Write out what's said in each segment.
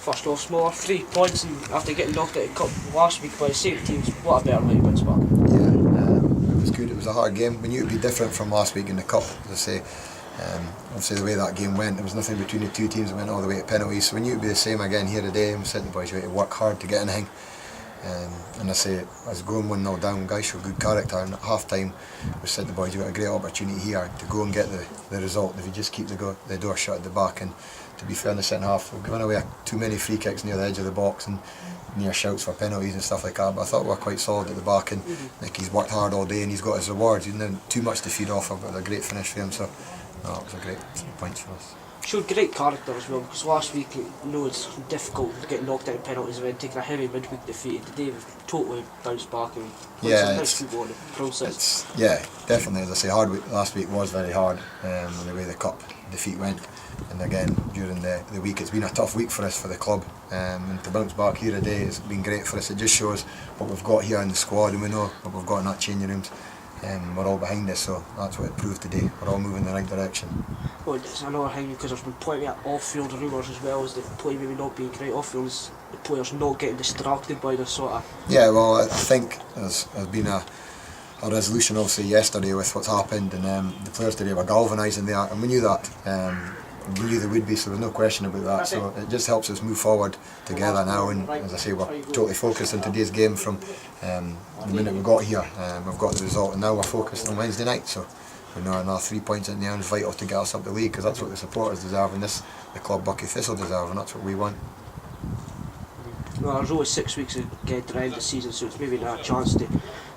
First off, smaller 3 points, and after getting knocked out of the cup last week by the same teams, what a better way to bounce back. Yeah, it was good. It was a hard game. We knew it would be different from last week in the cup, as I say. Obviously the way that game went, there was nothing between the two teams that went all the way to penalties, so we knew it would be the same again here today, and we said to the boys, we had to work hard to get anything. And I say, as going 1-0 down, guys showed good character, and at half time we said to the boys, you've got a great opportunity here to go and get the result if you just keep the door shut at the back. And to be fair, in the second half we're giving away too many free kicks near the edge of the box and near shouts for penalties and stuff like that, but I thought we were quite solid at the back, and Nicky's worked hard all day and he's got his rewards. He's not too much to feed off of, but a great finish for him, so no, it was a great 3 points for us. Showed great character as well, because last week it's difficult to get knocked out in penalties and then taking a heavy midweek defeat. Today we've totally bounced back and played some nice football in the process. Yeah, definitely. As I say, last week was very hard, the way the cup defeat went, and again during the week it's been a tough week for us, for the club, and to bounce back here today has been great for us. It just shows what we've got here in the squad, and we know what we've got in that changing rooms. We're all behind us, so that's what it proved today. We're all moving in the right direction. Well, it's another thing, because there's been plenty of off-field rumours as well, as the play maybe not being great off-field, is the players not getting distracted by this sort of... Yeah, well, I think there's been a resolution obviously yesterday with what's happened, and the players today were galvanising there, and we knew that. We knew they would be, so there's no question about that. So it just helps us move forward together now, and as I say, we're totally focused on today's game from the minute we got here. We've got the result, and now we're focused on Wednesday night. So we know another 3 points in the end is vital to get us up the league, because that's what the supporters deserve, and the club Buckie Thistle deserve, and that's what we want. Well, there's only 6 weeks to get to the end of the season, so it's maybe not a chance to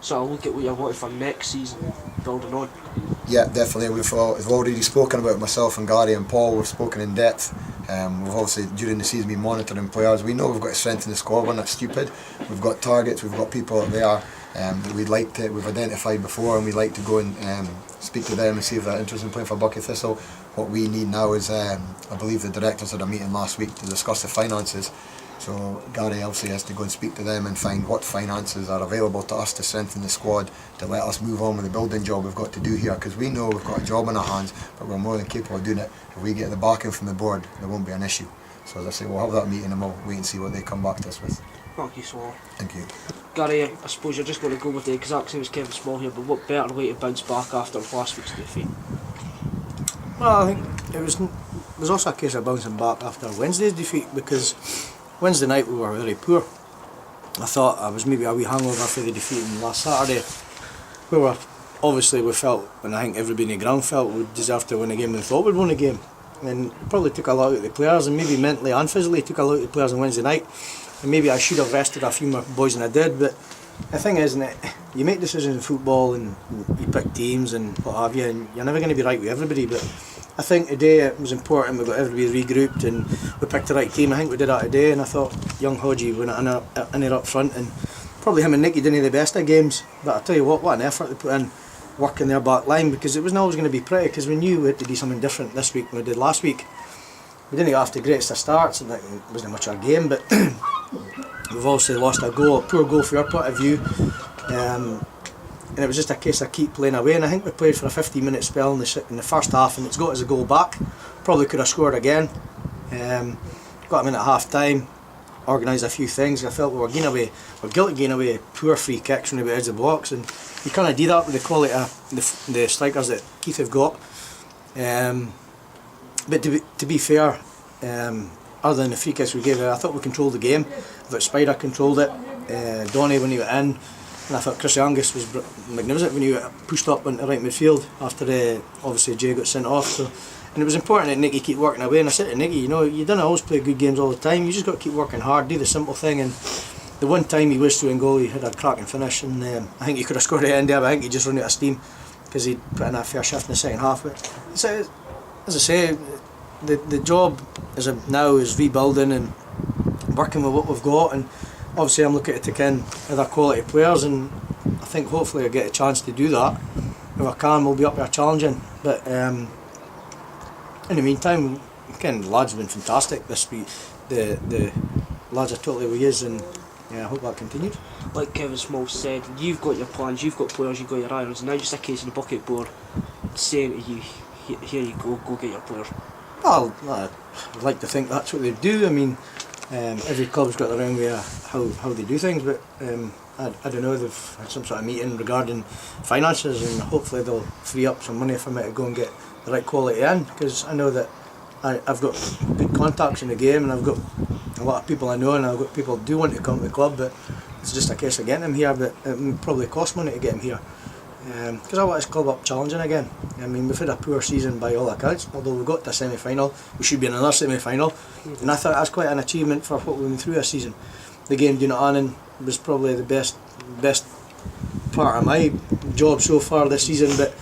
sort of look at what you're wanting for next season, building on. Yeah, definitely. We've already spoken about, myself and Gary and Paul, we've spoken in depth. We've obviously during the season been monitoring players. We know we've got to strengthen the squad, we're not stupid. We've got targets, we've got people there that we've identified before, and we'd like to go and speak to them and see if they're interested in playing for Buckie Thistle. What we need now is, I believe the directors had a meeting last week to discuss the finances. So Gary obviously has to go and speak to them and find what finances are available to us to strengthen the squad, to let us move on with the building job we've got to do here, because we know we've got a job in our hands, but we're more than capable of doing it. If we get the backing from the board, there won't be an issue. So as I say, we'll have that meeting and we'll wait and see what they come back to us with. Thank you, Small. Thank you. Gary, I suppose you're just going to go with the exact same as Kevin Small here, but what better way to bounce back after last week's defeat? Well, I think it was also a case of bouncing back after Wednesday's defeat, because Wednesday night we were very poor. I thought I was maybe a wee hangover for the defeat on last Saturday. We felt, and I think everybody in the ground felt, we deserved to win a game, and thought we'd won a game. And probably took a lot out of the players, and maybe mentally and physically took a lot out of the players on Wednesday night. And maybe I should have rested a few more boys than I did, but the thing is, isn't it, you make decisions in football and you pick teams and what have you, and you're never going to be right with everybody, but I think today it was important. We got everybody regrouped and we picked the right team. I think we did that today, and I thought young Hodgie went in there up front, and probably him and Nicky didn't have the best of games, but I tell you what an effort they put in working their back line, because it wasn't always going to be pretty, because we knew we had to do something different this week than we did last week. We didn't get off the greatest of starts, and it wasn't much of a game, but we've obviously lost a poor goal from our point of view, and it was just a case of keep playing away. And I think we played for a 15-minute spell in the first half, and it's got us a goal back. Probably could have scored again. Got them in at half time, organised a few things. I felt we were guilty of getting away poor free kicks when we were edge of the box, and you can't do that with the quality of the strikers that Keith have got. But to be fair, other than the free kicks we gave, I thought we controlled the game. I thought Spider controlled it, Donny when he went in, and I thought Chris Angus was magnificent when he pushed up into right midfield after obviously Jay got sent off. So, and it was important that Nicky keep working away, and I said to Nicky, you know, you don't always play good games all the time, you just got to keep working hard, do the simple thing. And the one time he was through in goal, he had a cracking finish, and I think he could have scored at the end there, but I think he just run out of steam because he'd put in a fair shift in the second half. But so, as I say, the job now is rebuilding and working with what we've got, and obviously I'm looking to take in other quality players, and I think hopefully I'll get a chance to do that. If I can, we'll be up there challenging. But in the meantime, again, the lads have been fantastic this week. The lads are totally with us, and yeah, I hope that continued. Like Kevin Small said, you've got your plans, you've got players, you've got your irons, and now just a case of the bucket board saying to you, here you go get your players. Well, I'd like to think that's what they do. I mean, Every club's got their own way of how they do things, but I don't know, they've had some sort of meeting regarding finances, and hopefully they'll free up some money for me to go and get the right quality in, because I know that I've got good contacts in the game, and I've got a lot of people I know, and I've got people who do want to come to the club, but it's just a case of getting them here. But it will probably cost money to get them here, because I want this club up challenging again. I mean, we've had a poor season by all accounts, although we got to a semi-final. We should be in another semi-final, and I thought that's quite an achievement for what we went through this season. The game down at Annan was probably the best part of my job so far this season, but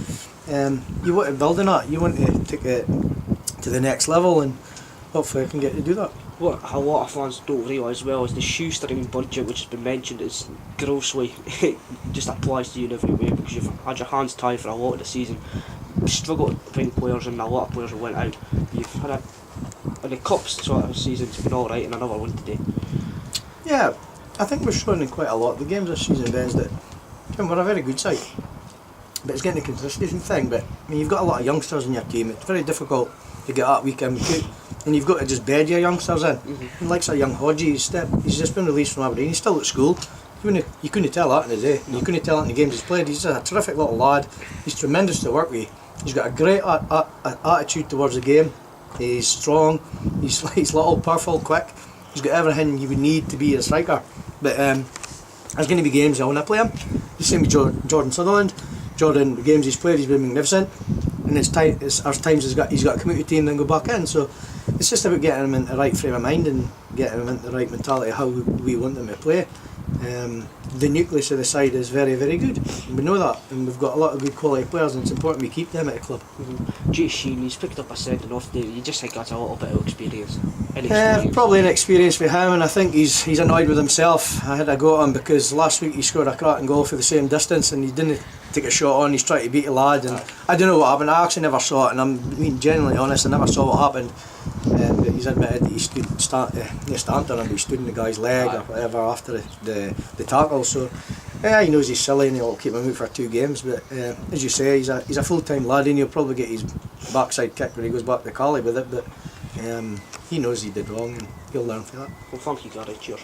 you want to build on that, you want to take it to the next level, and hopefully I can get to do that. What a lot of fans don't realise as well is the shoestring budget, which has been mentioned, is grossly just applies to you in every way, because you've had your hands tied for a lot of the season. You've struggled to bring players in, a lot of players have went out. You've had in the cups sort of season's been alright, and another one today. Yeah, I think we're showing in quite a lot. The games this season, Ben, that we're a very good side, but it's getting the consistency thing. But I mean, you've got a lot of youngsters in your team. It's very difficult to get up week in, week out, and you've got to just bed your youngsters in. And like a young Hodgie, he's just been released from Aberdeen. He's still at school. You couldn't tell that in the day. You couldn't tell it in the games he's played. He's a terrific little lad. He's tremendous to work with. He's got a great attitude towards the game. He's strong. He's little, powerful, quick. He's got everything you would need to be a striker. But there's going to be games I want to play him. The same with Jordan Sutherland. Jordan, the games he's played, he's been magnificent. And there's times he's got to come out of the team and then go back in. So it's just about getting him in the right frame of mind and getting him into the right mentality of how we want them to play. The nucleus of the side is very, very good. We know that, and we've got a lot of good quality players, and it's important we keep them at the club. Jay Sheen, he's picked up a sending off there. You just think that's a little bit of experience? Probably an experience for him, and I think he's annoyed with himself. I had a go at him because last week he scored a cracking goal for the same distance, and he didn't take a shot on. He's trying to beat a lad, and I don't know what happened. I actually never saw it, and I'm being genuinely honest, I never saw what happened. But he's admitted that he stamped on him, but he stood in the guy's leg or whatever after the tackle. So yeah, he knows he's silly and he'll keep him out for 2 games. But as you say, he's a full-time lad, and he'll probably get his backside kicked when he goes back to Cali with it. But he knows he did wrong, and he'll learn from that. Well, thank you, Gary. Cheers.